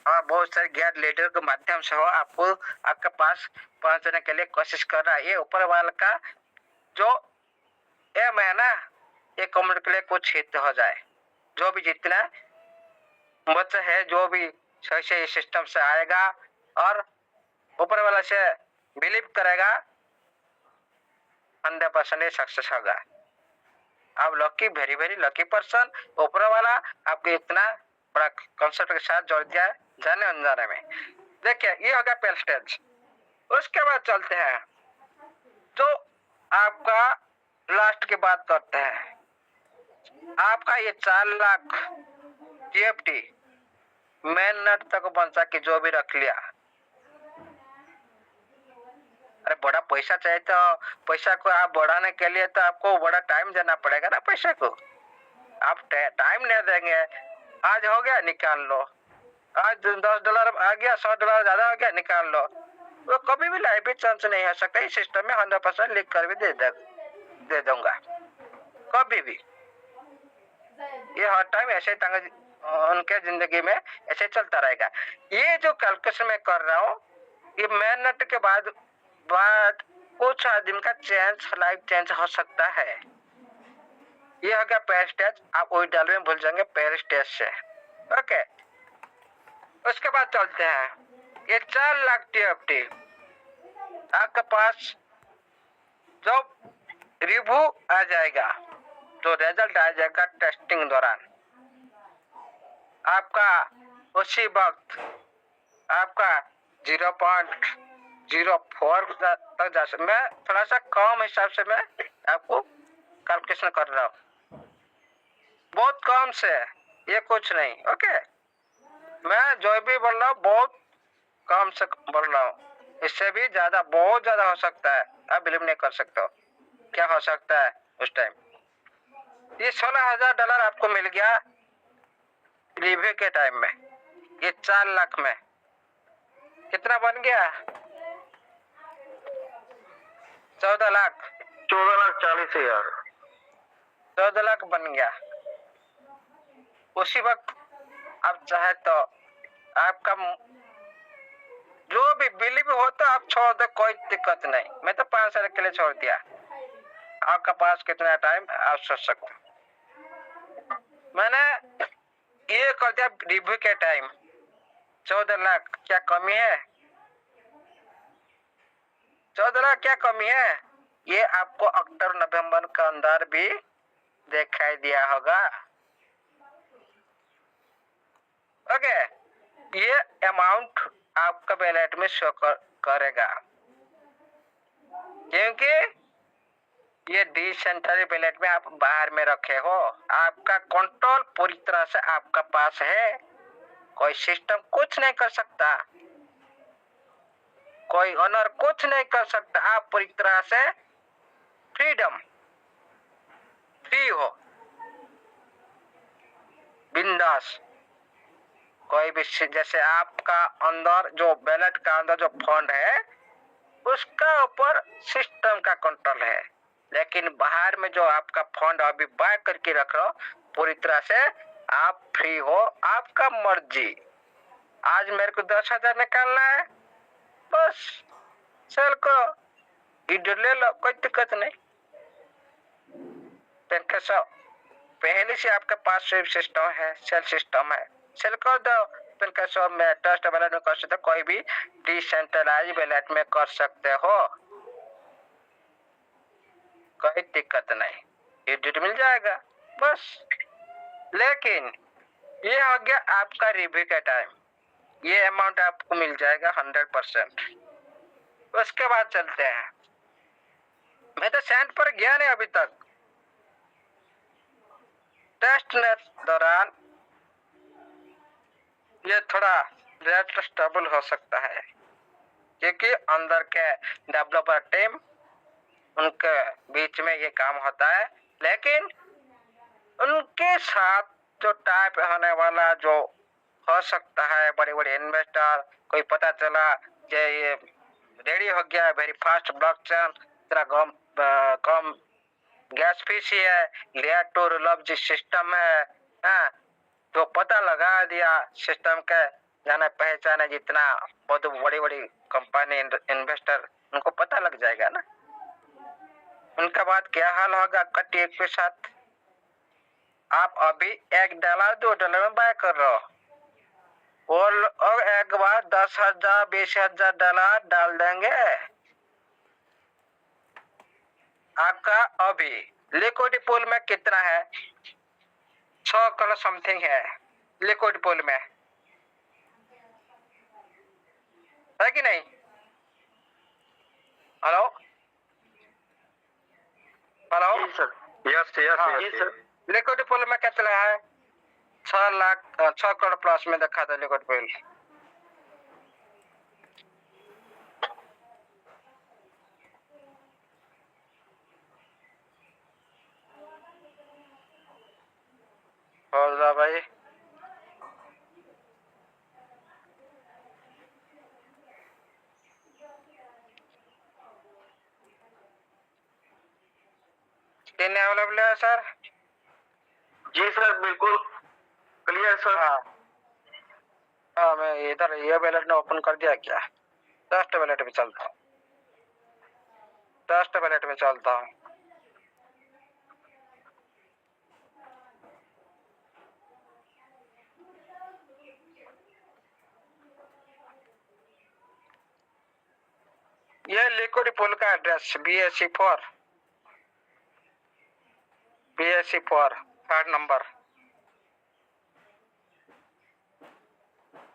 और बहुत सारे गैर लीडर के माध्यम से हो आपको आपके पास पहुंचने के लिए कोशिश कर रहा है। ये ऊपर वाले का जो एम है ना, ये कम्युनिटी के लिए कुछ हित हो जाए। जो भी जितना बच्चा है, जो भी सही से इस सिस्टम से आएगा और ऊपर वाला से बिलीव करेगा, 100% सक्सेस होगा। आप lucky, very very lucky person. ऊपर वाला आपके इतना बड़ा कॉन्सेप्ट के साथ जोड़ दिया जाने अनजाने में। देखिए, ये हो गया पहला स्टेज। उसके बाद चलते हैं जो आपका लास्ट की बात करते हैं। आपका ये 4 लाख टीएफटी मेन नेट तक पहुंचा के जो भी रख लिया, अरे बड़ा पैसा चाहिए तो पैसा को आप बढ़ाने के लिए तो आपको बड़ा टाइम देना पड़ेगा ना। पैसे को आप टाइम नहीं देंगे, आज हो गया निकाल लो, आज $10 आ गया, $100 ज्यादा हो गया निकाल लो, वो कभी भी लाइफ में चांस नहीं हो सकता। इस सिस्टम में 100% लिख कर भी दे दूंगा कभी भी। ये हर टाइम ऐसे उनके जिंदगी में ऐसे चलता रहेगा। ये जो कैलकुलेशन मैं कर रहा हूँ, ये मेहनत के बाद कुछ आदमी का लाइफ चेंज हो सकता है। ये हो गया पहला स्टेज। आप वही डाल में भूल जाएंगे पहले स्टेज से। ओके, उसके बाद चलते हैं ये 4 लाख टीएफटी आपके पास जो रिव्यू आ जाएगा, जो रिजल्ट आ जाएगा टेस्टिंग दौरान, आपका उसी वक्त आपका 0.04 तक जा सकता। मैं थोड़ा सा कम हिसाब से मैं आपको कैलकुलेशन कर रहा हूँ, बहुत कम से, ये कुछ नहीं। ओके, मैं जो भी बोल रहा हूँ बहुत कम से बोल रहा हूँ, इससे भी ज्यादा, बहुत ज्यादा हो सकता है। आप बिलीव नहीं कर सकते हो क्या हो सकता है उस टाइम। ये $16,000 आपको मिल गया रिव्यू के टाइम में। ये 4 लाख में कितना बन गया? 14 लाख, 14,40,000, 14 लाख बन गया। उसी वक्त आप चाहे तो आपका जो भी बिलीव हो तो आप छोड़ दो, कोई दिक्कत नहीं। मैं तो 5 साल के लिए छोड़ दिया। आपका पास कितना टाइम आप सोच सकते हो। मैंने ये कर दिया रिव्यू के टाइम। 14 लाख क्या कमी है? 14 लाख क्या कमी है? ये आपको अक्टूबर नवंबर के अंदर भी दिखाई दिया होगा। ओके, ये अमाउंट आपका बैलेट में शो करेगा, क्योंकि ये डिसेंट्रल बैलेट में आप बाहर में रखे हो। आपका कंट्रोल पूरी तरह से आपका पास है। कोई सिस्टम कुछ नहीं कर सकता, कोई ऑनर कुछ नहीं कर सकता। आप पूरी तरह से फ्रीडम, फ्री हो, बिंदास। कोई भी जैसे आपका अंदर जो बैलेट का अंदर जो फंड है उसका ऊपर सिस्टम का कंट्रोल है, लेकिन बाहर में जो आपका फंड अभी बाय करके रख रहे हो, पूरी तरह से आप फ्री हो। आपका मर्जी। आज मेरे को 10,000 निकालना है, बस सेल करो, इधर ले लो, कोई दिक्कत नहीं। कैसा पहले से आपके पास सिस्टम है, सेल सिस्टम है, सेल कर दो। कैसे में ट्रस्ट बैलेट में कर सकते हो, कोई भी डिसेंट्रलाइज बैलेट में कर सकते हो, कोई दिक्कत नहीं, एडिट मिल जाएगा बस। लेकिन ये हो गया आपका रिव्यू का टाइम। ये अमाउंट आपको मिल जाएगा 100%। उसके बाद चलते हैं, मैं तो सेंट पर गया नहीं अभी तक। टेस्ट नेट दौरान ये थोड़ा रेट स्टेबल हो सकता है, क्योंकि अंदर के डेवलपर टीम उनके बीच में ये काम होता है। लेकिन उनके साथ जो टाइप होने वाला जो हो सकता है, बड़े बड़े इन्वेस्टर, कोई पता चला कि ये रेडी हो गया वेरी फास्ट ब्लॉकचेन, इतना कम गैस फीस है, लेयर टू लव जिस सिस्टम है, हाँ, तो पता लगा दिया सिस्टम के जाना पहचाना जितना बहुत बड़ी बड़ी कंपनी इन्वेस्टर उनको पता लग जाएगा ना, उनका बाद क्या हाल होगा आपका टेक के साथ। आप अभी $1 $2 में बाय कर रहे हो और एक बार 10,000 $20,000 डाल देंगे आपका। अभी लिक्विड पूल में कितना है? 6 करोड़ समथिंग है लिक्विड पूल में, है कि नहीं? हेलो हेलो, जी सर, यस यस हाँ, यस सर। लिक्विड पूल में कितना है? 6 करोड़ प्लस में देखा था लिक्विड पूल। भाई स्क्रीन अवेलेबल है सर? जी सर, बिल्कुल क्लियर सर। हाँ हाँ, मैं इधर ये वैलेट ने ओपन कर दिया क्या? ट्रस्ट वैलेट में चलता हूँ, ट्रस्ट वैलेट में चलता हूँ। ये लिक्विड पूल का एड्रेस BSC4 3rd नंबर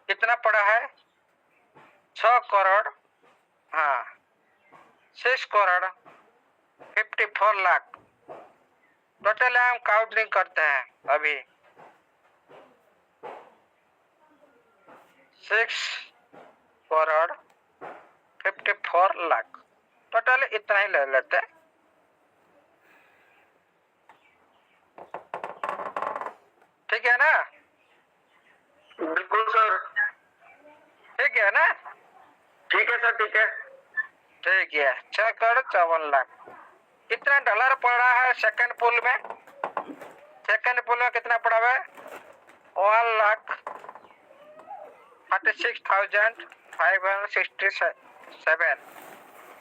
कितना पड़ा है? 6 करोड़, हाँ 6 करोड़ 54 लाख टोटल हम काउंटिंग करते हैं अभी। 6 करोड़ 54 लाख टोटल इतना ही ले लेते हैं। ठीक है ना? बिल्कुल सर। ठीक है ना? ठीक है सर, ठीक है। ठीक है, 6 करोड़ 54 लाख। कितना डॉलर पड़ा है सेकंड पूल में? सेकंड पूल में कितना पड़ा है? 1,36,567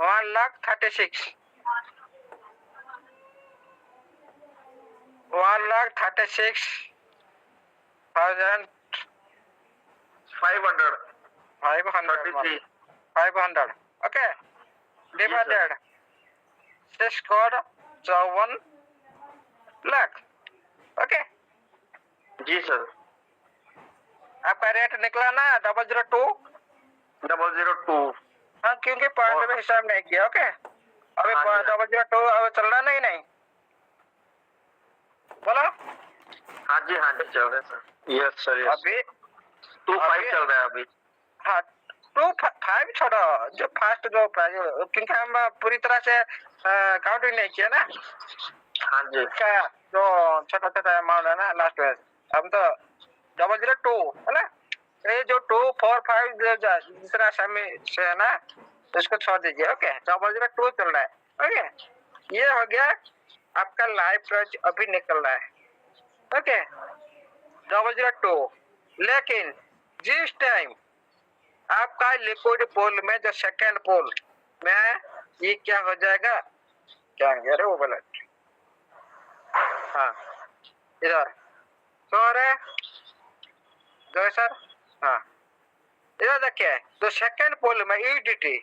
1,36,000 500 500 okay divided 6 crore 54 lakh. Okay ji sir. आपका रेट निकला ना 002। 002। हाँ, क्योंकि पॉइंट में हिसाब नहीं किया। ओके अभी हाँ जी। 002 अब चल रहा नहीं बोलो। हाँ जी चल रहा है सर। Yes sir, yes. अभी 25 चल रहा है अभी। हाँ 25 छोड़ो, जो फास्ट जो प्राइस, क्योंकि हम पूरी तरह से काउंटिंग नहीं किया ना। हाँ जी। क्या जो छोटा छोटा अमाउंट है ना लास्ट में, हम तो 002 है ना, ये जो 2 4 5 दूसरा समय से है ना, इसको छोड़ दीजिए। ओके 002 चल रहा है। ओके ये हो गया आपका लाइव प्राइस अभी निकल रहा है। ओके 002, लेकिन जिस टाइम आपका लिक्विड पूल में जो सेकेंड पूल में ये क्या हो जाएगा, क्या अरे वो बोला, हाँ इधर तो रहे जो सर, हाँ इधर देखिए तो सेकेंड पोल में ईडीटी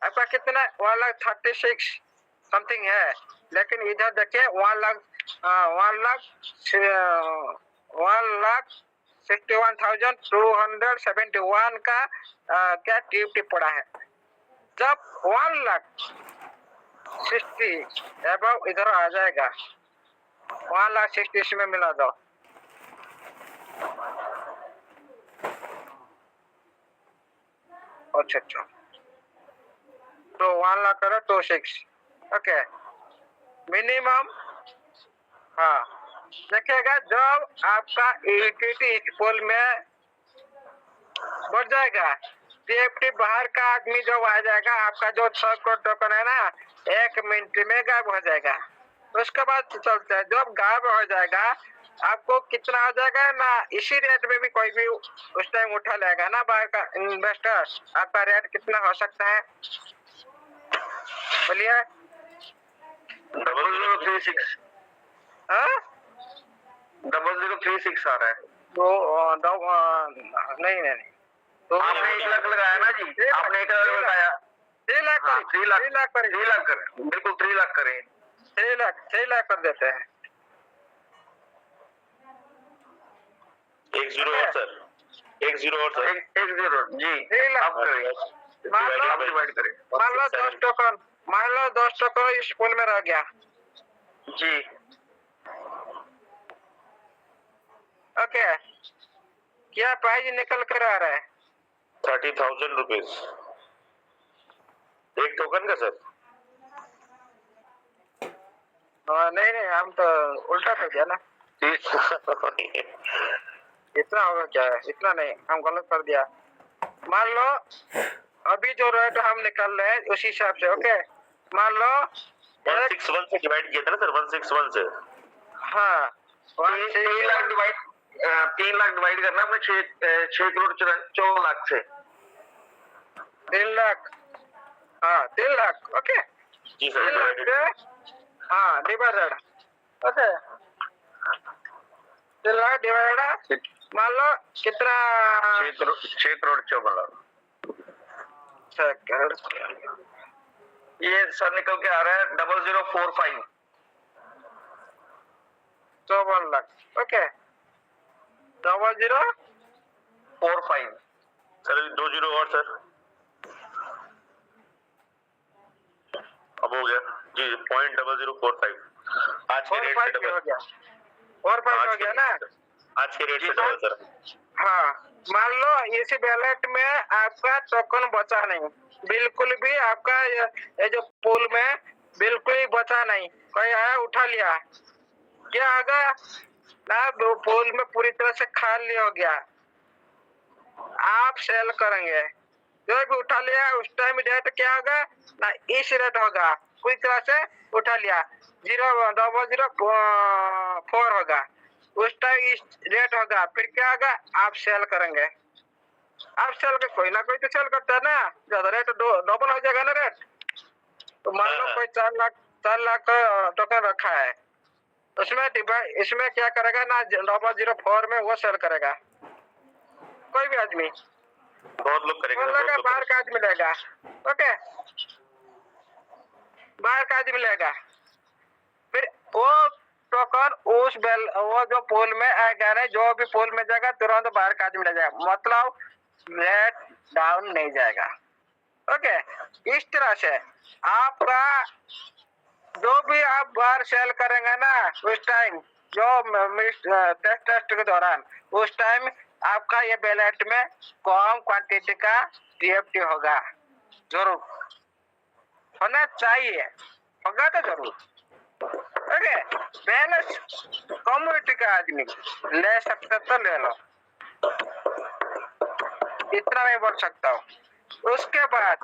आपका कितना 1,36,000 समथिंग है, लेकिन इधर देखिए 1,61,271 का क्या टीटी पड़ा है। जब 1,60,000 एबव इधर आ जाएगा, 1,60,000 में मिला दो। अच्छा तो 1 लाख करो 26। ओके मिनिमम, हाँ देखिएगा जब आपका इक्विटी इस पोल में बढ़ जाएगा, टीएफटी बाहर का आदमी जब आ जाएगा, आपका जो 6 करोड़ टोकन है ना 1 मिनट में गायब हो जाएगा। उसके बाद चलते हैं, जब गायब हो जाएगा आपको कितना आ जाएगा ना, इसी रेट में भी कोई भी उस टाइम उठा लेगा ना बाहर का इन्वेस्टर। आपका रेट कितना हो सकता है बोलिए? 0036 हाँ 0036 आ रहा है। नहीं नहीं तो आपने 1 लाख लगाया ना जी, आपने 1 लाख लगाया। 3 लाख हाँ, 3 लाख 3 लाख कर 3 लाख कर, बिल्कुल 3 लाख करें। 6 लाख कर देते हैं। 10 और सर, 10 और सर, 1 0 जी, 3 लाख आप करें, मान लो आप डिवाइड करें मान लो 10 टोकन इस पुल में रह गया। जी। ओके, क्या प्राइस निकल कर आ रहा है? 30,000 रुपीज एक टोकन का सर। नहीं नहीं, हम तो उल्टा कर दिया ना। इतना होगा क्या है? इतना नहीं, हम गलत कर दिया। मान लो अभी जो रेट हम निकल रहे हैं उसी हिसाब से। ओके, मान लो 161 से डिवाइड किया था ना सर, 161 से। हाँ 3 लाख डिवाइड 3 लाख डिवाइड करना अपने 6 करोड़ 54 लाख से। 3 लाख, हाँ 3 लाख। ओके, जी 3 सर, लाख डिवाइडेड। हाँ डिवाइडेड। ओके, 3 लाख डिवाइडेड, मान लो कितना? 6 करोड़ 54 लाख। 6 करोड़। ये सर निकल के आ रहा है 0045। 54 लाख। ओके, 0045। सर 2 0 और सर, अब हो गया जी, 0.0045 आज के रेट से 45 हो डबल। गया, 45 हो गया ना आज के रेट से डबल सर। हाँ, मान लो इसी बैलेट में आपका टोकन बचा नहीं, बिल्कुल भी आपका ये जो पूल में बिल्कुल ही बचा नहीं। कोई आया उठा लिया, क्या होगा ना, पूल में पूरी तरह से खाली हो गया। आप सेल करेंगे, जो भी उठा लिया उस टाइम रेट क्या होगा ना, इस रेट होगा। पूरी तरह से उठा लिया 0.004 होगा, उस टाइम इस रेट होगा। फिर क्या होगा, आप सेल करेंगे। आप सेल कर, कोई ना कोई तो सेल करता है ना, ज्यादा रेट डबल हो जाएगा ना रेट। तो मान लो कोई 4 लाख टोकन रखा है, उसमें इसमें क्या करेगा ना, 0.04 में वो सेल करेगा। कोई भी आदमी, बहुत लोग करेंगे सर, बहुत लोग बाहर का आदमी लेगा। ओके, बाहर का आदमी लेगा, फिर वो टोकन वो जो पोल में आएगा ना, जो भी पोल में जाएगा तुरंत बाहर का आदमी ले जाएगा, मतलब रेट डाउन नहीं जाएगा। ओके, इस तरह से आपका जो भी आप बाहर सेल करेंगे ना, उस टाइम जो टेस्ट के दौरान, उस टाइम आपका ये बैलेट में कम क्वांटिटी का टीएफटी होगा, जरूर होना चाहिए, होगा तो जरूर। ओके, पहले कम्युनिटी का आदमी ले सकते तो ले लो, इतना मैं बोल सकता हूँ। उसके बाद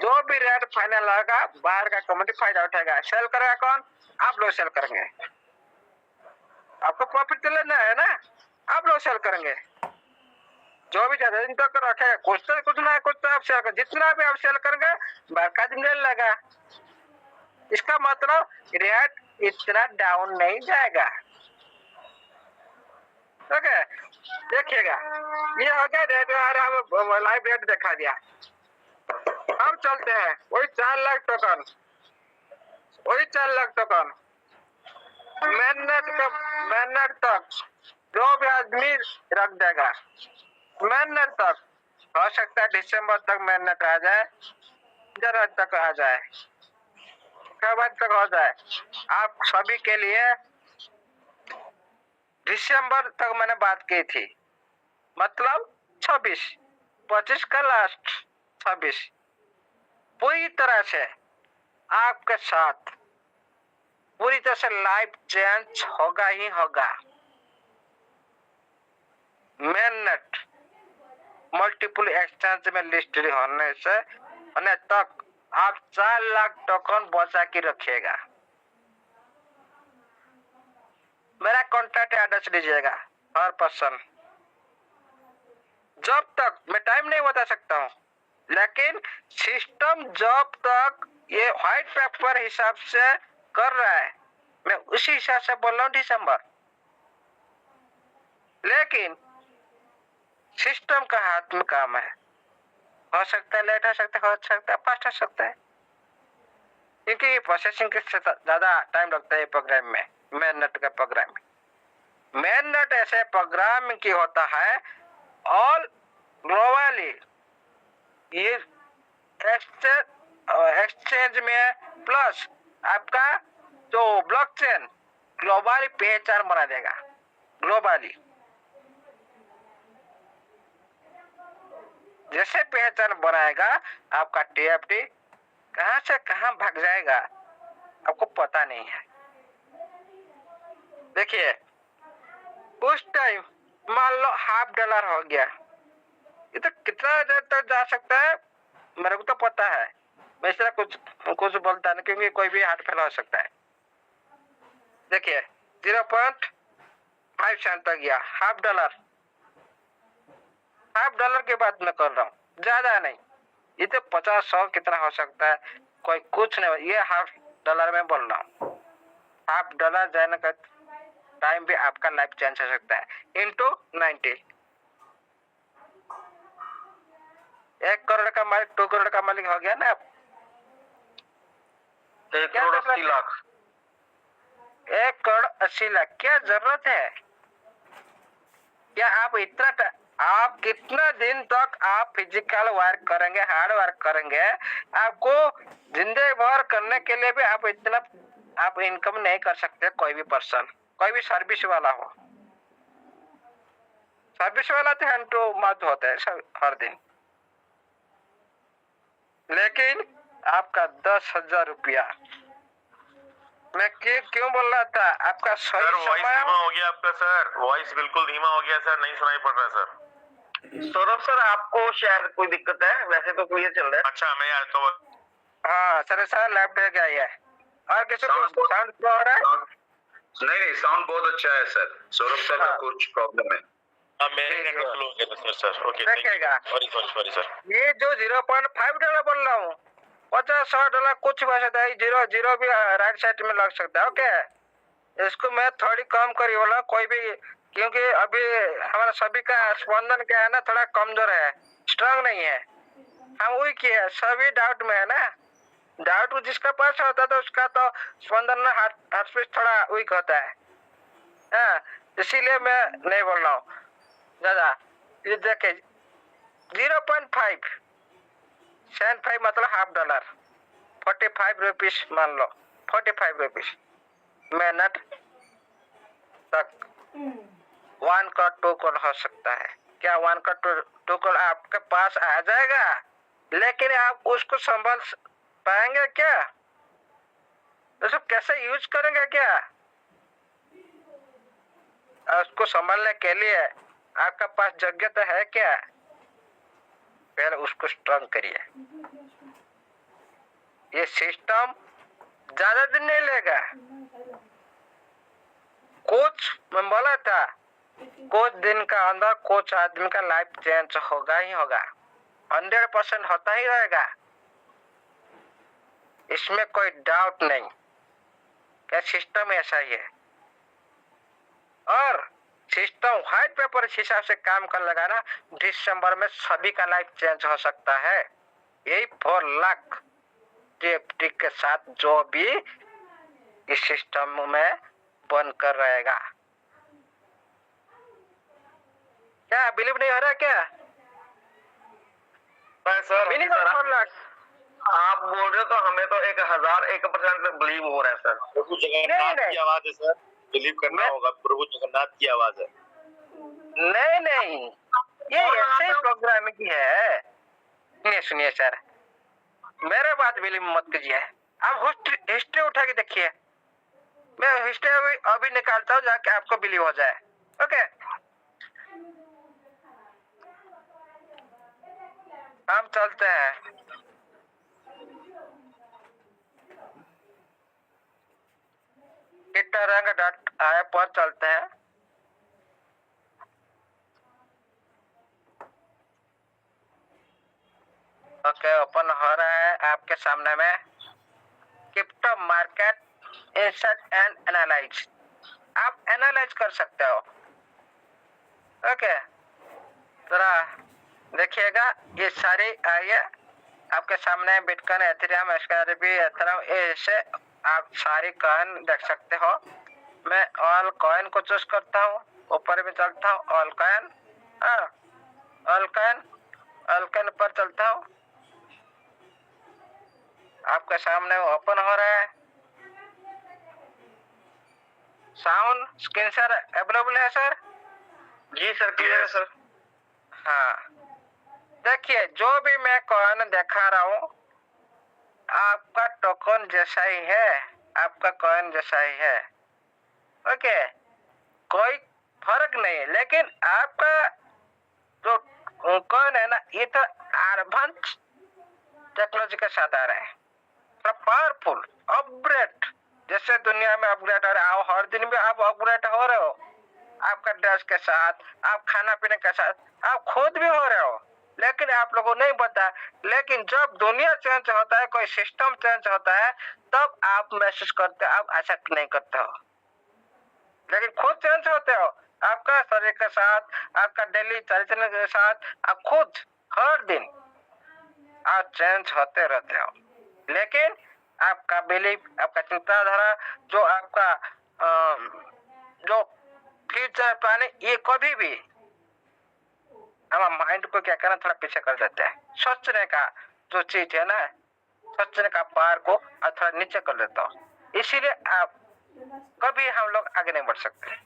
जो भी रेट फाइनल होगा, बाहर का कम्युनिटी फायदा उठाएगा। सेल करेगा कौन? आप लोग सेल करेंगे, आपको प्रॉफिट तो लेना है ना, आप लोग सेल करेंगे। जो भी ज्यादा दिन तक रखेगा, कुछ ना कुछ तो आप सेल कर, जितना भी आप सेल करेंगे बाहर का आदमी ले लेगा। इसका मतलब रेट इतना डाउन नहीं जाएगा। ओके, देखिएगा, ये हो गया रेट, हम लाइव रेट दिखा दिया। हम चलते हैं वही 4 लाख टोकन, वही 4 लाख टोकन मैनेट तक जो भी आदमी रख देगा, मैनेट तक हो सकता है दिसंबर तक मैनेट आ जाए, जनवरी तक आ जाए, फरवरी तक हो जाए। आप सभी के लिए दिसंबर तक मैंने बात की थी, मतलब 25 का लास्ट 26 पूरी तरह से आपके साथ पूरी तरह से लाइफ चेंज होगा ही होगा। मैनेट मल्टीपल एक्सचेंज में लिस्ट होने तक आप 4 लाख टोकन बचा के रखिएगा। मेरा कॉन्टैक्ट एड्रेस दीजिएगा हर पर्सन। जब तक मैं टाइम नहीं बता सकता हूँ, लेकिन सिस्टम जब तक ये व्हाइट पेपर हिसाब से कर रहा है, मैं उसी हिसाब से बोल रहा हूँ दिसंबर। लेकिन सिस्टम का हाथ में काम है, हो सकता है लेट हो सकता है, हो सकता है फास्ट हो सकता है, क्योंकि ये प्रोसेसिंग के ज्यादा टाइम लगता है प्रोग्राम में। मेन नेट का प्रोग्राम में, मेन नेट ऐसे प्रोग्राम की होता है ऑल ग्लोबली। ये एक्सचेंज में प्लस आपका जो ब्लॉकचेन ग्लोबली पहचान बना देगा। ग्लोबली जैसे पहचान बनाएगा, आपका टीएफटी कहां से कहां भाग जाएगा आपको पता नहीं है। देखिए उस टाइम मान लो $50 हो गया, ये तो कितना देर तक जा सकता है मेरे को तो पता है। मैं इसलिए कुछ बोलता नहीं, क्योंकि कोई भी हार्ट फेल हो सकता है। देखिए 0.5 सेंट तक गया, $50 की बात मैं कर रहा हूँ, ज्यादा नहीं। ये तो 50-100 कितना हो सकता है, कोई कुछ नहीं। ये $50 में बोल रहा हूँ। $50 जाने का टाइम भी आपका लाइफ चेंज हो सकता है। इंटू 90, 1 करोड़ का मालिक 2 करोड़ का मालिक हो गया ना आप। 1 करोड़ 80 लाख। 1 करोड़ 80 लाख क्या जरूरत है? क्या आप कितना दिन तक आप फिजिकल वर्क करेंगे, हार्ड वर्क करेंगे? आपको जिंदगी भर करने के लिए भी आप इनकम नहीं कर सकते। कोई भी पर्सन, कोई भी सर्विस वाला हो, सर्विस वाला तो हैंड टू माउथ होता है हर दिन। लेकिन आपका 10,000 रुपया, मैं क्यों बोल रहा था आपका सही सर वॉइस समय धीमा हो गया आपका सर, वॉइस बिल्कुल धीमा हो गया सर, नहीं सुनाई पड़ रहा सर। सौरभ सर आपको शायद कोई दिक्कत है, वैसे तो क्लियर चल रहा है। अच्छा मैं यार तो हाँ सर लैपटॉप क्या है और किसी को साउंड हो रहा है? नहीं साउंड बहुत अच्छा है सर। सौरभ सर का हाँ। कुछ प्रॉब्लम है। मेरे नेटवर्क स्लो हो गया था सर। ओके देखिएगा, सॉरी सर। ये जो $0.5 बोल रहा हूँ, $50-100 कुछ भी हो सकता है। जीरो भी राइट साइड में लग सकता है। ओके, इसको मैं थोड़ी कम करी बोला कोई भी, क्योंकि अभी हमारा सभी का स्पंदन क्या है ना, थोड़ा कमजोर है, स्ट्रांग नहीं है। हम वीक है, सभी डाउट में है ना। डाउट जिसका पास होता है तो उसका तो स्पंदन ना हार्ट स्पीड थोड़ा वीक होता है। हाँ, इसीलिए मैं नहीं बोल रहा हूँ दादा। ये देखे 0.5 मतलब $50, 45 रुपीज मान लो, 45 रुपीज मिनट तक 1 करोड़ 2 करोड़ हो सकता है। क्या 1 करोड़ 2 करोड़ आपके पास आ जाएगा? लेकिन आप उसको संभाल पाएंगे क्या? उसको कैसे यूज करेंगे क्या? उसको संभालने के लिए आपका पास योग्यता है क्या? पहले उसको स्ट्रॉन्ग करिए। ये सिस्टम ज्यादा दिन नहीं लेगा। कुछ मैं बोला था, कुछ दिन का अंदर कुछ आदमी का लाइफ चेंज होगा ही होगा, 100% होता ही रहेगा। इसमें कोई डाउट नहीं, क्या सिस्टम ऐसा ही है। और सिस्टम व्हाइट पेपर हिसाब से काम कर लगा ना, दिसंबर में सभी का लाइफ चेंज हो सकता है। यही 4 लाख टीएफटी के साथ जो भी इस सिस्टम में बन कर रहेगा। क्या बिलीव नहीं हो रहा क्या? सर बिलीव 4 लाख आप बोल रहे हो तो हमें तो 1,001% बिलीव हो रहा है सर। प्रभु जगन्नाथ की आवाज है सर, बिलीव करना होगा। प्रभु जगन्नाथ की आवाज है। नहीं, ये ऐसे ही प्रोग्राम की है। सुनिए सर, मेरे बात बिलीव मत कीजिए। आप हिस्ट्री उठा के देखिए, मैं हिस्ट्री अभी निकालता हूँ, जाके आपको बिलीव हो जाए। ओके, हम चलते हैं। आए पर चलते हैं। ओके, ओपन हो रहा है आपके सामने में crypto market insert and analyse. आप एनालाइज कर सकते हो। ओके, जरा देखिएगा, ये सारी आइए आपके सामने बिटकॉइन, एथेरियम, एस्कार्पी, एथेरियम, ऐसे आप सारी कॉइन देख सकते हो। मैं ऑल कॉइन को चूज करता हूँ, ऊपर भी चलता हूँ, all coin, all coin, all coin पर चलता हूँ। आपके सामने ओपन हो रहा है। साउंड स्क्रीन सर अवेलेबल है सर? जी सर, क्लियर है सर। हाँ, देखिए जो भी मैं कॉइन दिखा रहा हूँ आपका टोकन जैसा ही है, आपका कॉइन जैसा ही है। ओके, कोई फर्क नहीं है, लेकिन आपका जो कॉइन है ना, ये तो एडवांस टेक्नोलॉजी के साथ आ रहा है, पावरफुल अपग्रेड। जैसे दुनिया में अपग्रेड हो रहा है, हर दिन भी आप अपग्रेड हो रहे हो, आपका ड्रेस के साथ, आप खाना पीने के साथ, आप खुद भी हो रहे हो, लेकिन आप लोगों को नहीं पता। लेकिन जब दुनिया चेंज होता है, कोई सिस्टम चेंज होता है, तब आप महसूस करते हो, आप ऐसा नहीं करते हो। लेकिन खुद चेंज होते हो, आपका शरीर के साथ, आपका डेली चलने के साथ, आप खुद हर दिन आप चेंज होते रहते हो। लेकिन आपका बिलीफ, आपका चिंताधारा, जो आपका जो फ्यूचर प्लानिंग, ये कभी भी हमारे माइंड को क्या करना, थोड़ा पीछे कर देते हैं। सोचने का जो चीज है ना, सोचने का पार को थोड़ा नीचे कर देता हूँ। इसीलिए आप कभी हम लोग आगे नहीं बढ़ सकते।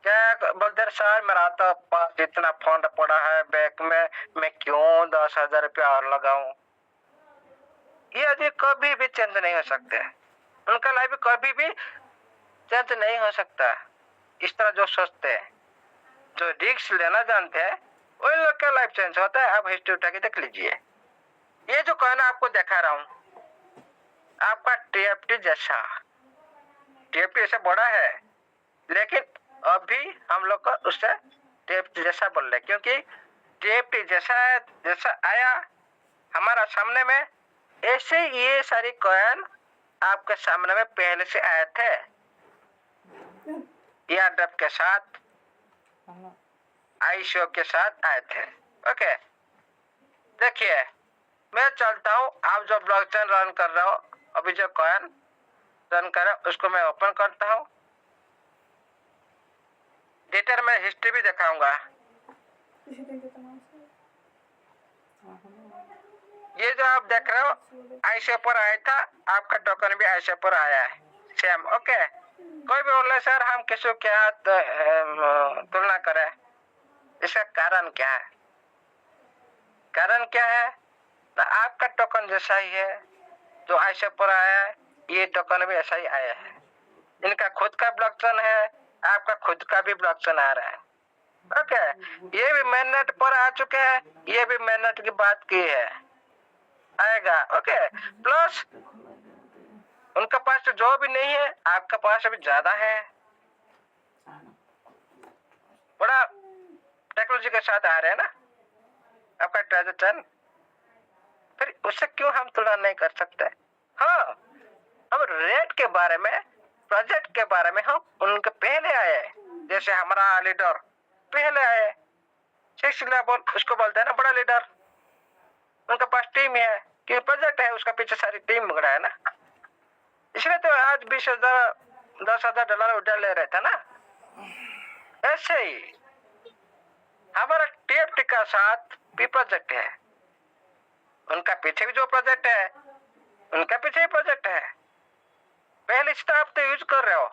क्या बोलते सर, मेरा तो पास इतना फंड पड़ा है बैंक में, मैं क्यों 10,000 रुपया और लगाऊं? ये अभी कभी भी चेंज नहीं हो सकते, उनका लाइफ कभी भी चेंज नहीं हो सकता। इस तरह जो सोचते हैं, जो रिस्क लेना जानते हैं, वही लोग का लाइफ चेंज होता है। आप हिस्ट्री उठा के देख लीजिए। ये जो कहना आपको दिखा रहा हूँ, आपका टीएफटी जैसा, टीएफटी ऐसा बड़ा है, लेकिन अभी हम लोग को उससे टीएफटी जैसा बोल रहे, क्योंकि टीएफटी जैसा आया हमारा सामने में, ऐसे ये सारी कॉइन आपके सामने में पहले से आए थे, एयरड्रॉप के साथ, आईसीओ के साथ आए थे। ओके, देखिए मैं चलता हूँ, आप जो ब्लॉकचेन रन कर रहे हो, अभी जो कॉइन रन कर रहे हो, उसको मैं ओपन करता हूँ। डिटेल में हिस्ट्री भी दिखाऊंगा। ये जो आप देख रहे हो आईसीओ पर आया था, आपका टोकन भी आईसीओ पर आया है, सेम। ओके, कोई भी बोले सर हम किसी क्या तुलना करें, इसका कारण क्या है? कारण क्या है ना, आपका टोकन जैसा ही है, जो आईसीओ पर आया है, ये टोकन भी ऐसा ही आया है। इनका खुद का ब्लॉकचेन है, आपका खुद का भी ब्लॉकचेन आ रहा है। ओके, ये भी mainnet पर आ चुके हैं, ये भी mainnet की बात की है, आएगा। ओके, प्लस उनका पास तो जो भी नहीं है, आपका पास अभी ज्यादा है। बड़ा टेक्नोलॉजी के साथ आ रहे हैं ना आपका ट्रांजेक्शन, फिर उससे क्यों हम तुलना नहीं कर सकते? हाँ, हम रेट के बारे में, प्रोजेक्ट के बारे में हम उनके पहले आए, जैसे हमारा लीडर पहले आए 6 लेवल, उसको बोलते हैं ना बड़ा लीडर। उनके पास टीम है कि प्रोजेक्ट है, उसका पीछे सारी टीम बड़ा है ना, इसलिए तो आज 20,000 $10,000 उठा ले रहे थे ना। ऐसे ही हमारा टीएफटी का साथ भी प्रोजेक्ट है, उनका पीछे भी जो प्रोजेक्ट है, उनका पीछे भी प्रोजेक्ट है। पहले से आप तो यूज कर रहे हो,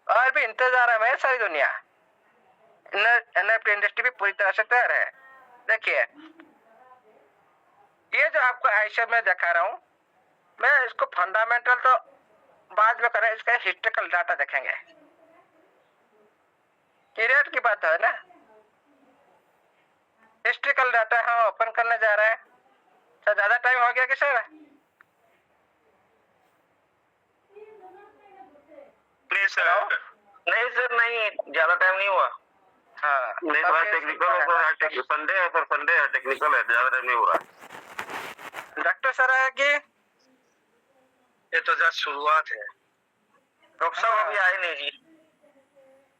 और भी इंतजार में सारी दुनिया, एनएफटी इंडस्ट्री भी पूरी तरह से तैयार है। देखिए ये जो आपको आईसीओ में दिखा रहा हूँ, मैं इसको फंडामेंटल तो बाद में करें, इसका हिस्टोरिकल डाटा देखेंगे। पीरियड की बात है ना, हिस्टोरिकल डाटा हम ओपन करने जा रहे हैं। तो ज्यादा टाइम हो गया कि सर? सर नहीं सर, नहीं ज्यादा टाइम नहीं हुआ। हाँ नहीं थोड़ा टेक्निकल है, संडे है सर, संडे है, टेक्निकल है, ज्यादा टाइम नहीं हो रहा। डॉक्टर सर आया कि ये तो जस्ट शुरुआत है। डॉक्टर साहब अभी आए नहीं जी।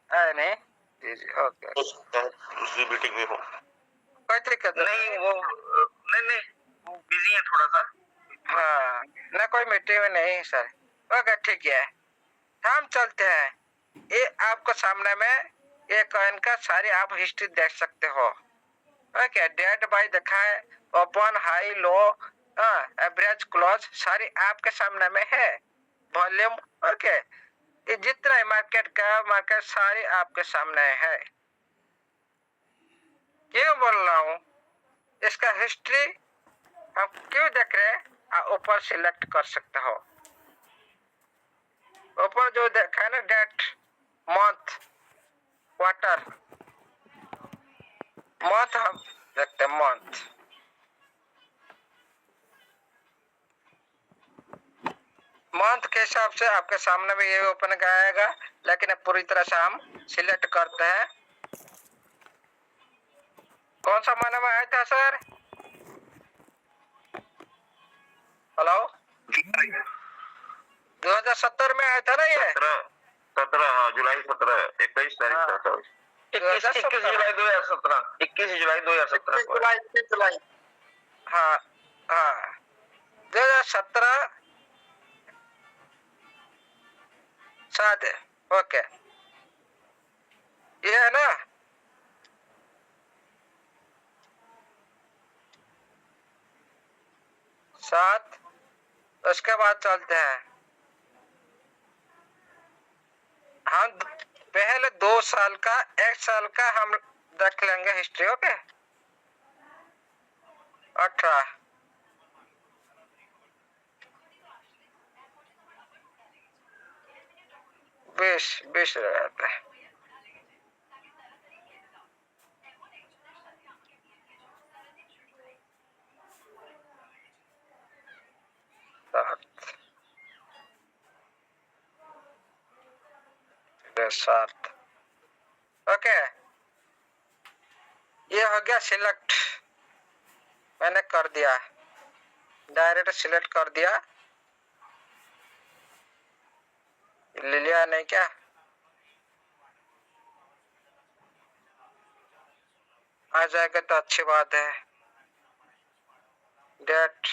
आए नहीं? जी जी ओके, दूसरी मीटिंग में हूँ। कोई दिक्कत नहीं वो नहीं वो बिजी है थोड़ा सा। हाँ ना, कोई मीटिंग में नहीं सर। ओके ठीक है, हम चलते हैं। ये आपको सामने में ये कॉइन का सारी आप हिस्ट्री देख सकते हो। ओके, डेट बाय देखा है, open high low, average close सारी आपके सामने में है। वॉल्यूम ओके, ये जितना है मार्केट सारी आपके सामने है। क्यों बोल रहा हूँ, इसका हिस्ट्री आप क्यों देख रहे हैं, आप ऊपर सिलेक्ट कर सकते हो। ऊपर जो देखा है ना, डेट, मंथ, क्वार्टर, मंथ हम देखते हैं, मंथ के हिसाब से आपके सामने भी ये ओपन आएगा, लेकिन अब पूरी तरह से हम सिलेक्ट करते हैं। कौन सा महीना में आया था सर? हेलो, 2070 में आया था ना ये? 17 जुलाई 17 21 तारीख था सर। 21 जुलाई 2017, 21 जुलाई 2017 21 जुलाई, हाँ हाँ 2017 7 है। ओके, ये है ना, सात। उसके बाद चलते हैं हम पहले 2 साल का, 1 साल का हम देख लेंगे हिस्ट्री। ओके, 18, 20 रहता है। सात ओके, ये हो गया सिलेक्ट, मैंने कर दिया, डायरेक्ट सिलेक्ट कर दिया। ले लिया नहीं क्या? आ जाएगा तो अच्छी बात है। डेट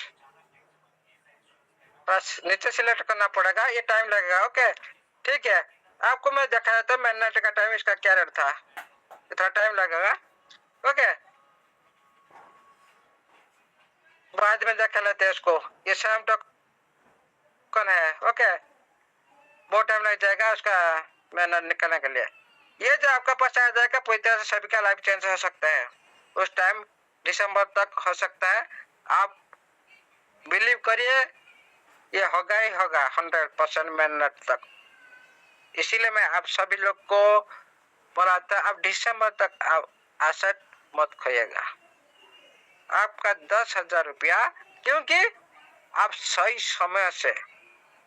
बस नीचे सिलेक्ट करना पड़ेगा, ये टाइम लगेगा। ओके ठीक है, आपको मैं दिखाया था मिनट का टाइम, इसका क्या रेट था, इतना टाइम लगेगा। ओके, बाद में देख लेते हैं इसको। ये शाम तक कौन है? ओके, बहुत टाइम लग जाएगा उसका मेहनत निकलने के लिए। ये जो आपका पास आ जाएगा, पूरी तरह से सभी का लाइफ चेंज हो सकता है। उस टाइम दिसंबर तक हो सकता है, आप बिलीव करिए, ये होगा ही होगा 100% मेहनत तक। इसीलिए मैं आप सभी लोग को बोला था, आप दिसंबर तक आप एसेट मत खोइएगा। आपका 10,000 रुपया, क्योंकि आप सही समय से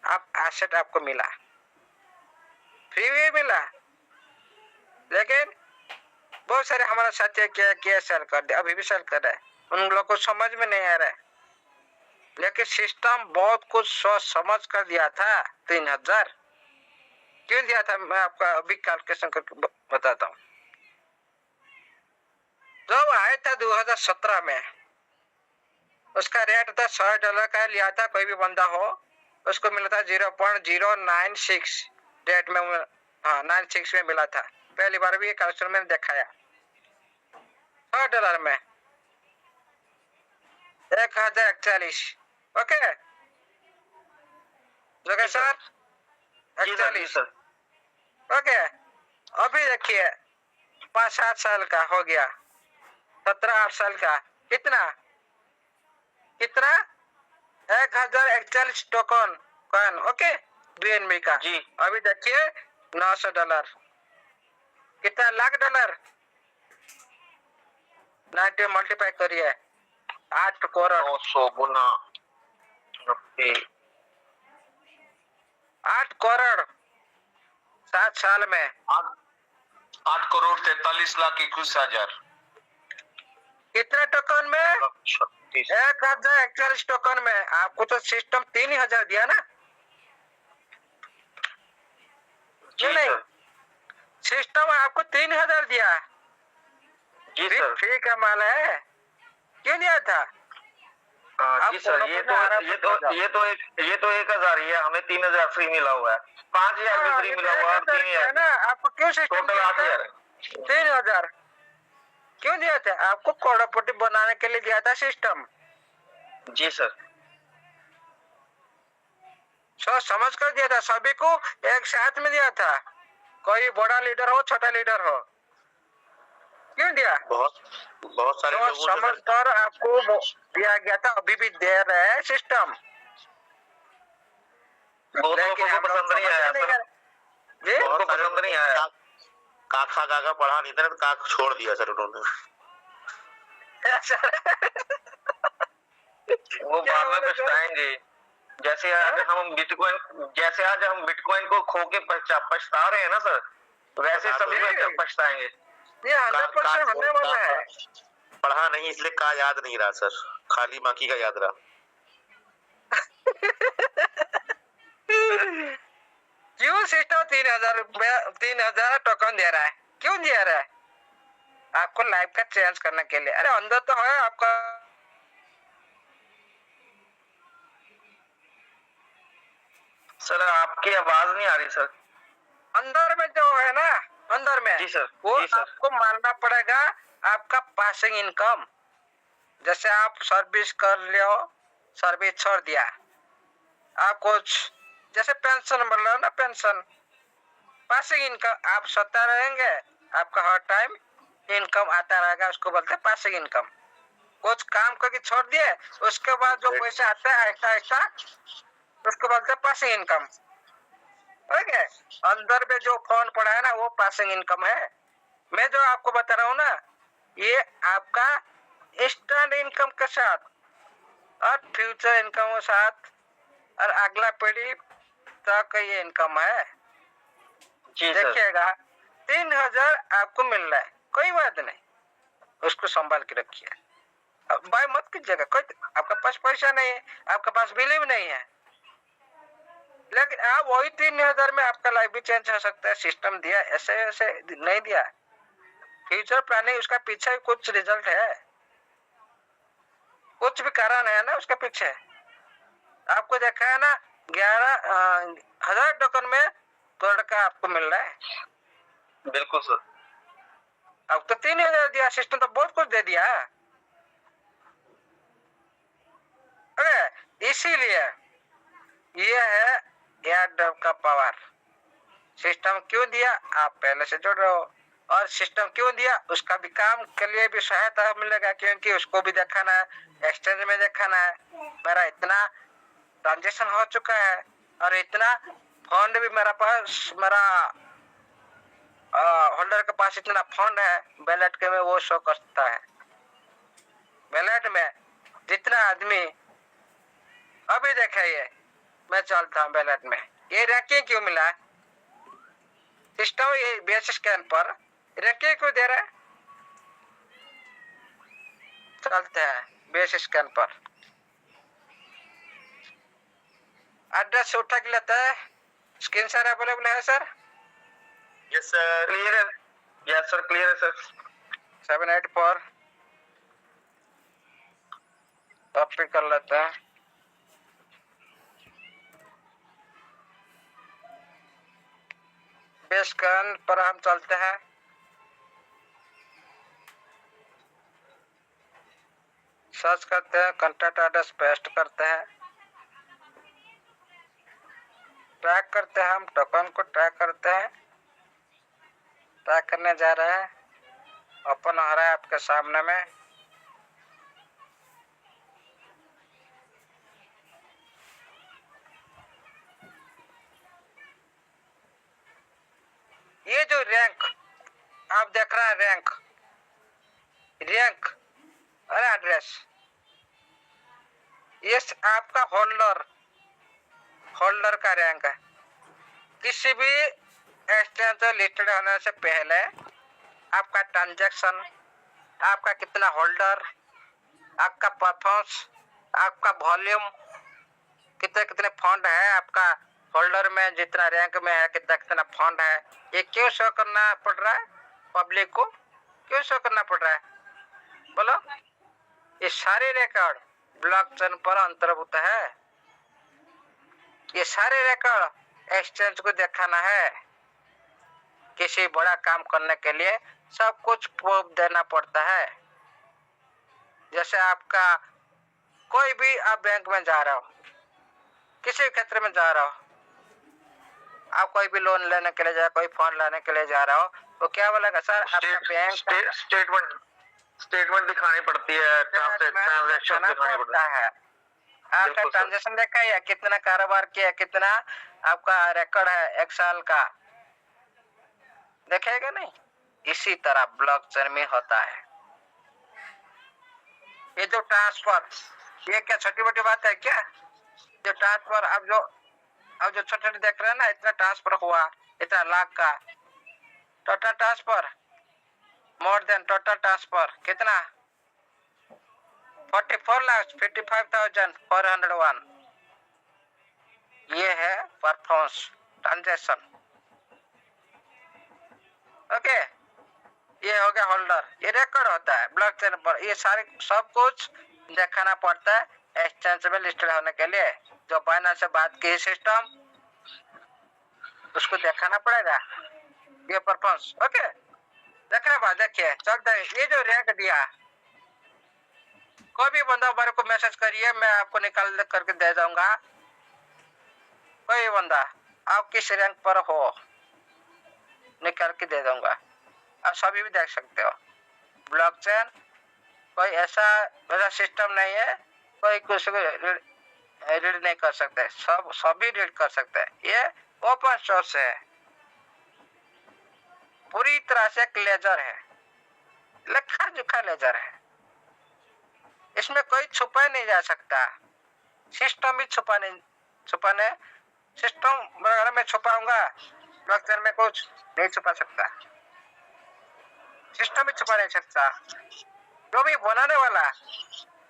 आप एसेट आपको मिला, फ्री भी मिला, लेकिन बहुत सारे हमारे साथी क्या सेल कर दे, अभी भी सेल कर रहे हैं, उन लोगों को समझ में नहीं आ रहा है। लेकिन सिस्टम बहुत कुछ सोच समझ कर दिया था। 3,000 क्यों दिया था, मैं आपका अभी कैलकुलेशन करके बताता हूँ। जब आया था 2017 में, उसका रेट था $100 का, लिया था कोई भी बंदा हो, उसको मिला था 0.096 रेट में, हाँ 96 में मिला था। पहली बार भी ये कैलकुलेशन मैंने दिखाया। $100 में 1041। ओके जगह सर, 41। ओके, अभी देखिए 5-7 साल का हो गया, 17-8 साल का, कितना 1041 टोकन कॉइन। ओके, BNB का जी। अभी देखिए $900, कितना $1,00,000। 90 मल्टीप्लाई करिए, 8 करोड़, 900 गुना 8 करोड़ 7 साल में 8,43,21,000 कितने टोकन में? 36 1041 टोकन में। आपको तो सिस्टम 3,000 दिया ना? क्यों नहीं? सिस्टम आपको 3,000 दिया। जी सर। फ्री का माल है, क्यों दिया था? जी सर, ये तो 1,000 ही है, हमें 3,000 फ्री मिला हुआ है, 5,000 भी फ्री मिला हुआ है और 3,000 ना। आपको क्यों सिस्टम टोटल 8,000 है। 3,000 क्यों दिया था? आपको करोड़पति बनाने के लिए दिया था सिस्टम। जी सर। सोच समझ कर दिया था, सभी को एक साथ में दिया था, कोई बड़ा लीडर हो छोटा लीडर हो। क्यों दिया? बहुत सारे लोगों से समझ कर आपको दिया गया था, अभी भी दे रहे हैं सिस्टम। बहुत लोगों को पसंद नहीं आया सर, बहुत पसंद नहीं आया। काका पढ़ा नहीं था, काका छोड़ दिया सर उन्होंने। वो बाद में पछताएंगे। जैसे आज हम बिटकॉइन को खो के पछता रहे हैं ना सर, वैसे सभी पछताएंगे। ये 100% होने वाला है। पढ़ा नहीं इसलिए का याद नहीं रहा सर, खाली बाकी का याद रहा। क्यों सिस्टम 3,000 टोकन दे रहा है? क्यों दे रहा है? आपको लाइफ का चेंज करने के लिए। अरे अंदर तो है आपका। सर आपकी आवाज नहीं आ रही सर। अंदर में जो है ना, अंदर में जी सर, वो जी सर। आपको मानना पड़ेगा। आपका पासिंग इनकम, जैसे आप सर्विस कर लियो, सर्विस छोड़ दिया, आप कुछ जैसे पेंशन मिल रहा है ना, पेंशन पासिंग इनकम, आप सोता रहेंगे, आपका हर टाइम इनकम आता रहेगा, उसको बोलते हैं पासिंग इनकम। कुछ काम करके छोड़ दिए, उसके बाद जो पैसा आता है ऐसा ऐसा, उसको बोलते हैं पासिंग इनकम। ओके, अंदर में जो फोन पड़ा है ना, वो पासिंग इनकम है। मैं जो आपको बता रहा हूँ ना, ये आपका इंस्टेंट इनकम के साथ और फ्यूचर इनकम के साथ और अगला पीढ़ी तक ये इनकम है। देखिएगा 3,000 आपको मिल रहा है, कोई बात नहीं, उसको संभाल के रखिए, बाय मत कीजिएगा। कोई आपका पास पैसा नहीं है, आपके पास बिल भी नहीं है, लेकिन आप वही 3,000 में आपका लाइफ भी चेंज हो सकता है। सिस्टम दिया, ऐसे ऐसे नहीं दिया। फ्यूचर प्लानिंग, उसका पीछे कुछ रिजल्ट है, कुछ भी कारण है ना उसके पीछे। आपको देखा है ना, 11,000 टोकन में करोड़ का आपको मिल रहा है। बिल्कुल सर। अब तो 3,000 दिया, सिस्टम तो बहुत कुछ दे दिया। अरे इसीलिए ये है एयरटेल का पावर। सिस्टम क्यों दिया? आप पहले से जुड़ रहे हो, और सिस्टम क्यों दिया? उसका भी काम के लिए भी सहायता मिलेगा, क्योंकि उसको भी दिखाना है, एक्सचेंज में दिखाना है मेरा इतना ट्रांजेक्शन हो चुका है और इतना फंड भी मेरा पास, मेरा होल्डर के पास इतना फंड है, बैलेट के में वो शो करता है। बैलेट में जितना आदमी अभी देखा, ये मैं चलता हूँ बैलेट में, ये रैंकिंग क्यों मिला? सिस्टम ये बेस स्कैन पर रैंकिंग क्यों दे रहा है? चलते हैं बेस स्कैन पर, एड्रेस उठा के लेता है। स्क्रीन शेयर अवेलेबल है सर? यस सर, क्लियर है। यस सर, क्लियर है सर। 784 कॉपी कर लेते हैं। बेस स्कैन पर हम चलते हैं, सर्च करते हैं, कॉन्टैक्ट एड्रेस पेस्ट करते हैं, ट्रैक करते हैं, हम टोकन को ट्रैक करते हैं। ट्रैक करने जा रहे हैं, ओपन हो रहा है आपके सामने में। ये जो रैंक आप देख रहे हैं, रैंक और एड्रेस, ये आपका होल्डर का रैंक है। किसी भी एक्सचेंज लिस्टेड होने से पहले आपका ट्रांजैक्शन, आपका कितना होल्डर, आपका परफॉर्मेंस, आपका वॉल्यूम, कितने कितने फंड है आपका होल्डर में, जितना रैंक में है कितना कितना फंड है, ये क्यों शो करना पड़ रहा है पब्लिक को? क्यों शो करना पड़ रहा है बोलो? ये सारे रिकॉर्ड ब्लॉकचेन पर अंतर्भूत है। ये सारे रिकॉर्ड एक्सचेंज को दिखाना है। किसी बड़ा काम करने के लिए सब कुछ प्रूफ देना पड़ता है। जैसे आपका कोई भी, आप बैंक में जा रहे हो, किसी क्षेत्र में जा रहे हो, आप कोई भी लोन लेने के लिए जा, कोई फंड लेने के लिए जा रहे हो, तो क्या बोलेगा सर आपका बैंक स्टेटमेंट दिखानी पड़ती है, ट्रांजैक्शन दिखानी पड़ता है, आपका ट्रांजैक्शन देखा है, कितना कारोबार किया, कितना आपका रिकॉर्ड है एक साल का, देखेगा नहीं? इसी तरह ब्लॉकचेन में होता है। ये जो ट्रांसफर, ये क्या छोटी मोटी बात है क्या? जो ट्रांसफर अब जो छोटे देख रहे हैं ना, इतना ट्रांसफर हुआ, इतना लाख का total transfer, more than total transfer कितना? 44,55,401। ये है परफॉर्मेंस ट्रांजैक्शन। ओके, ये हो गया होल्डर, ये रिकॉर्ड होता है ब्लॉकचेन पर। ये सारे सब कुछ दिखाना पड़ता है एक्सचेंज में लिस्टेड होने के लिए। जो बाइनेंस से बात की सिस्टम, उसको दिखाना पड़ेगा ये परफॉर्मेंस। ओके, देखने बाद देखिए चलते, ये जो रैंक दिया, कोई भी बंदा मेरे को मैसेज करिए, मैं आपको निकाल करके दे दूंगा। कोई बंदा आप किस रैंक पर हो, निकाल के दे दूंगा, आप सभी भी देख सकते हो। ब्लॉकचेन कोई ऐसा सिस्टम नहीं है कोई कुछ रीड नहीं कर सकते, सभी रीड कर सकते हैं। ये ओपन सोर्स है, पूरी तरह से एक लेजर है, लेखा जोखा लेजर है, इसमें कोई छुपा नहीं जा सकता। सिस्टम भी छुपाने सिस्टम अगर मैं छुपाऊंगा, ब्लॉकचेन में कुछ नहीं छुपा सकता, सिस्टम भी छुपा नहीं सकता। जो भी बनाने वाला,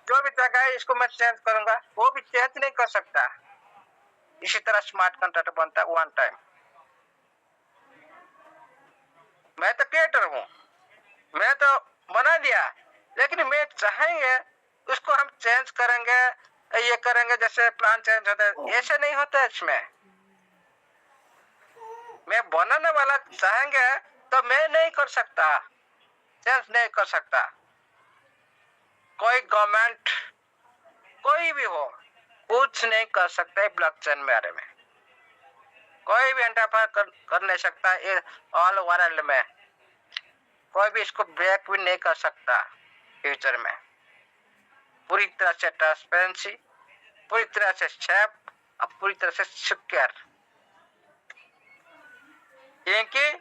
जो भी जगह है इसको मैं चेंज करूंगा, वो भी चेंज नहीं कर सकता। इसी तरह स्मार्ट कॉन्ट्रैक्ट बनता है वन टाइम। मैं तो क्रिएटर हूँ, मैं तो बना दिया, लेकिन मैं चाहेंगे उसको हम चेंज करेंगे, ये करेंगे, जैसे प्लान चेंज होता है, ऐसे नहीं होता है इसमें। मैं बनाने वाला चाहेंगे तो मैं नहीं कर सकता, चेंज नहीं कर सकता। कोई गवर्नमेंट, कोई भी हो, कुछ नहीं कर सकता है ब्लॉकचेन बारे में। कोई भी एंटरप्राइज कर नहीं सकता ये ऑल वर्ल्ड में। कोई भी इसको ब्रेक भी नहीं कर सकता फ्यूचर में। पूरी तरह से ट्रांसपेरेंसी, पूरी तरह से सेफ और पूरी तरह से सिक्योर, क्योंकि